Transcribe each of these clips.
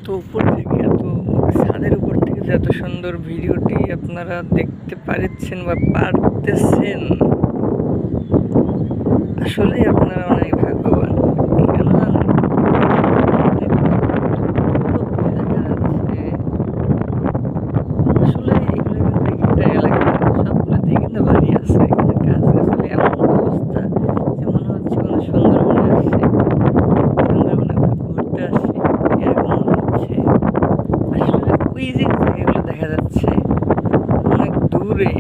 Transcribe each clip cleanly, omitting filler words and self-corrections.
এত উপর থেকে ছাদের উপর থেকে যে এত সুন্দর ভিডিওটি আপনারা দেখতে পাচ্ছেন বা পারতেছেন, আসলে আপনারা অনেক ভাগ্যবান। কেন জানেন? আসলে এগুলো কিন্তু একটা এলাকা, সবগুলোতেই কিন্তু বাড়ি আছে, গাছগাছালি এমন অবস্থা যে মনে হচ্ছে কোনো সুন্দরবনে আসছে, সুন্দরবনে ঘুরতে আসছি এরকম মনে হচ্ছে। আসলে ওই যে জায়গাগুলো দেখা যাচ্ছে অনেক দূরে,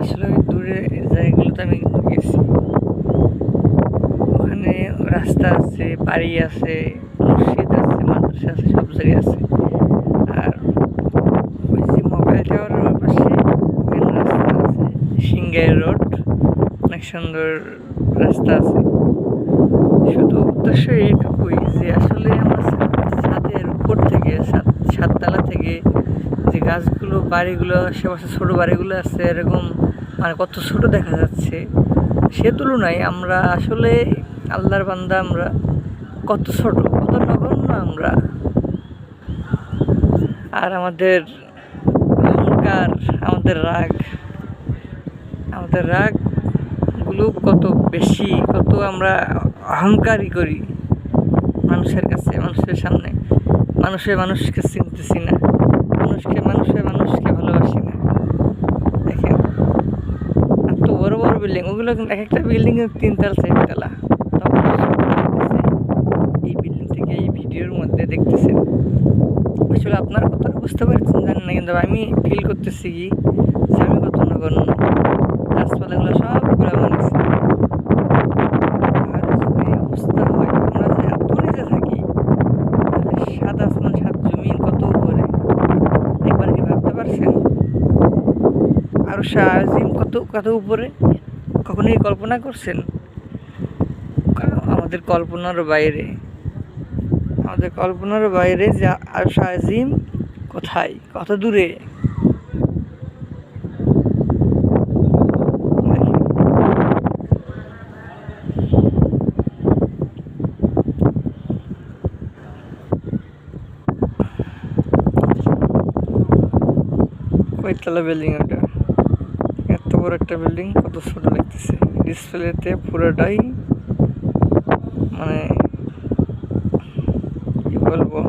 আসলে ওই দূরে জায়গাগুলোতে আমি কিন্তু গেছি। ওখানে রাস্তা আছে, বাড়ি আছে, মসজিদ আছে, মাদ্রাসা আছে, সব জায়গায় আছে। আর ওই যে মোবাইল টাওয়ারের পাশে মেন রাস্তা আছে, সিংগাই রোড, অনেক সুন্দর রাস্তা আছে। শুধু উদ্দেশ্য এইটুকুই যে আসলে আমরা ছাদের উপর থেকে সাততলা থেকে যে গাছগুলো, বাড়িগুলো, আশেপাশে ছোটো বাড়িগুলো আছে, এরকম মানে কত ছোট দেখা যাচ্ছে, সে তুলনায় আমরা আসলে আল্লাহর বান্দা, আমরা কত ছোট, কত নগণ্য আমরা। আর আমাদের অহংকার, আমাদের রাগগুলো কত বেশি, কত আমরা অহংকারী করি মানুষের কাছে, মানুষের সামনে। মানুষকে চিনতেছি না, মানুষকে ভালোবাসি না। দেখেন এত বড় বড় বিল্ডিং, ওগুলো কিন্তু এক একটা বিল্ডিং 3 তলা 4 তলা। এই বিল্ডিং থেকে এই ভিডিওর মধ্যে দেখতেছেন, আসলে আপনারা কতটা বুঝতে পারছেন জানেন না, কিন্তু আমি ফিল করতেছি কি যে আমি কত নগণ্য। গাছপালাগুলো সবগুলো মানেছি। আর যদি অবস্থা হয়, আমরা যে এত নিচে থাকি, তাহলে সাত আসমান সাত জমিন কত উপরে, একবার কি ভাবতে পারছেন? আর আজিম কত কত উপরে, কখনোই কল্পনা করছেন? আমাদের কল্পনার বাইরে যে আরশ আজিম কোথায়, কত দূরে। কয়তলা বিল্ডিং ওটা? এত বড় একটা বিল্ডিং, কত ছোট লাগতেছে ডিসপ্লেতে। পুরোটাই মানে কি বলবো,